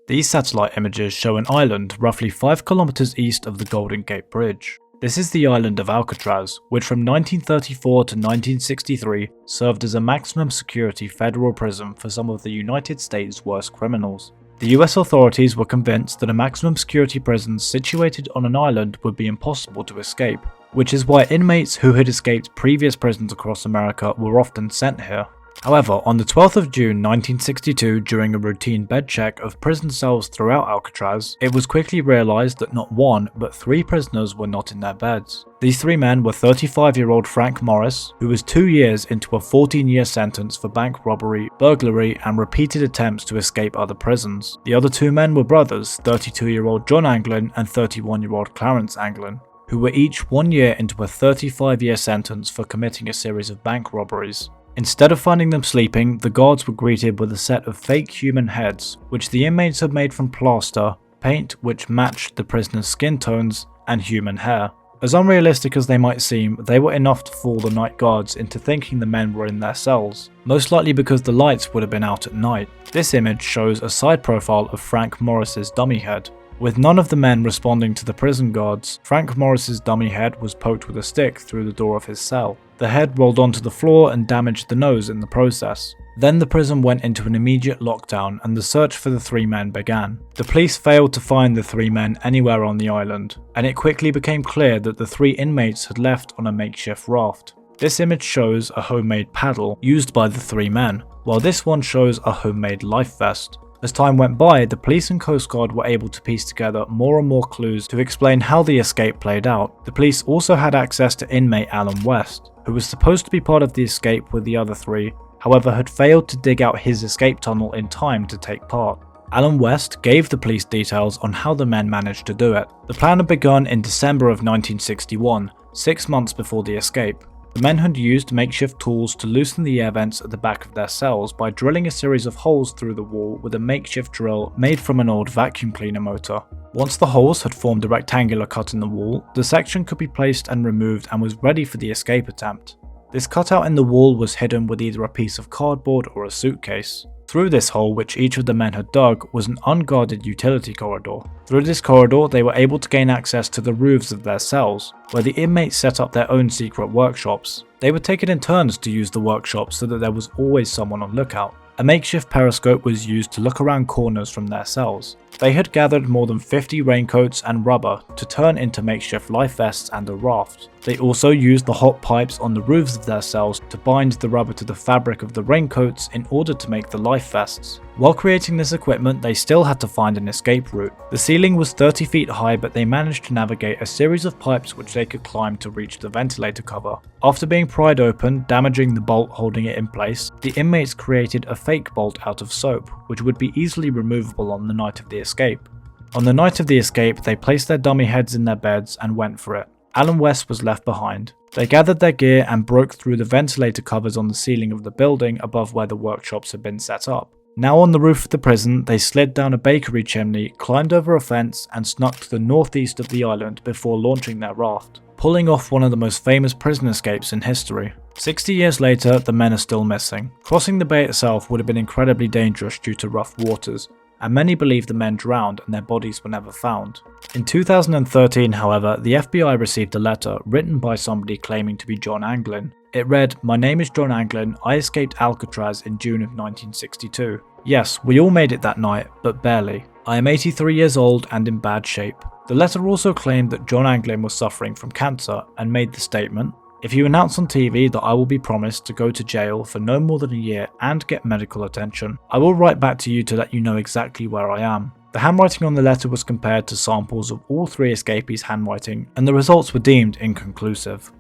These satellite images show an island roughly 5 kilometers east of the Golden Gate Bridge. This is the island of Alcatraz, which from 1934 to 1963 served as a maximum security federal prison for some of the United States' worst criminals. The US authorities were convinced that a maximum security prison situated on an island would be impossible to escape, which is why inmates who had escaped previous prisons across America were often sent here. However, on the 12th of June 1962, during a routine bed check of prison cells throughout Alcatraz, it was quickly realised that not one, but 3 prisoners were not in their beds. These 3 men were 35-year-old Frank Morris, who was 2 years into a 14-year sentence for bank robbery, burglary, and repeated attempts to escape other prisons. The other 2 men were brothers, 32-year-old John Anglin and 31-year-old Clarence Anglin, who were each 1 year into a 35-year sentence for committing a series of bank robberies. Instead of finding them sleeping, the guards were greeted with a set of fake human heads, which the inmates had made from plaster, paint which matched the prisoners' skin tones, and human hair. As unrealistic as they might seem, they were enough to fool the night guards into thinking the men were in their cells, most likely because the lights would have been out at night. This image shows a side profile of Frank Morris's dummy head. With none of the men responding to the prison guards, Frank Morris's dummy head was poked with a stick through the door of his cell. The head rolled onto the floor and damaged the nose in the process. Then the prison went into an immediate lockdown and the search for the 3 men began. The police failed to find the 3 men anywhere on the island, and it quickly became clear that the 3 inmates had left on a makeshift raft. This image shows a homemade paddle used by the 3 men, while this one shows a homemade life vest. As time went by, the police and Coast Guard were able to piece together more and more clues to explain how the escape played out. The police also had access to inmate Alan West, who was supposed to be part of the escape with the other 3, however had failed to dig out his escape tunnel in time to take part. Alan West gave the police details on how the men managed to do it. The plan had begun in December of 1961, 6 months before the escape. The men had used makeshift tools to loosen the air vents at the back of their cells by drilling a series of holes through the wall with a makeshift drill made from an old vacuum cleaner motor. Once the holes had formed a rectangular cut in the wall, the section could be placed and removed and was ready for the escape attempt. This cutout in the wall was hidden with either a piece of cardboard or a suitcase. Through this hole, which each of the men had dug, was an unguarded utility corridor. Through this corridor, they were able to gain access to the roofs of their cells, where the inmates set up their own secret workshops. They would take it in turns to use the workshop so that there was always someone on lookout. A makeshift periscope was used to look around corners from their cells. They had gathered more than 50 raincoats and rubber to turn into makeshift life vests and a raft. They also used the hot pipes on the roofs of their cells to bind the rubber to the fabric of the raincoats in order to make the life vests. While creating this equipment, they still had to find an escape route. The ceiling was 30 feet high, but they managed to navigate a series of pipes which they could climb to reach the ventilator cover. After being pried open, damaging the bolt holding it in place, the inmates created a fake bolt out of soap, which would be easily removable on the night of the escape. On the night of the escape, they placed their dummy heads in their beds and went for it. Alan West was left behind. They gathered their gear and broke through the ventilator covers on the ceiling of the building above where the workshops had been set up. Now on the roof of the prison, they slid down a bakery chimney, climbed over a fence, and snuck to the northeast of the island before launching their raft, pulling off one of the most famous prison escapes in history. 60 years later, the men are still missing. Crossing the bay itself would have been incredibly dangerous due to rough waters, and many believe the men drowned and their bodies were never found. In 2013, however, the FBI received a letter written by somebody claiming to be John Anglin. It read, "My name is John Anglin. I escaped Alcatraz in June of 1962. Yes, we all made it that night, but barely. I am 83 years old and in bad shape." The letter also claimed that John Anglin was suffering from cancer and made the statement, "If you announce on TV that I will be promised to go to jail for no more than a year and get medical attention, I will write back to you to let you know exactly where I am." The handwriting on the letter was compared to samples of all 3 escapees' handwriting, and the results were deemed inconclusive.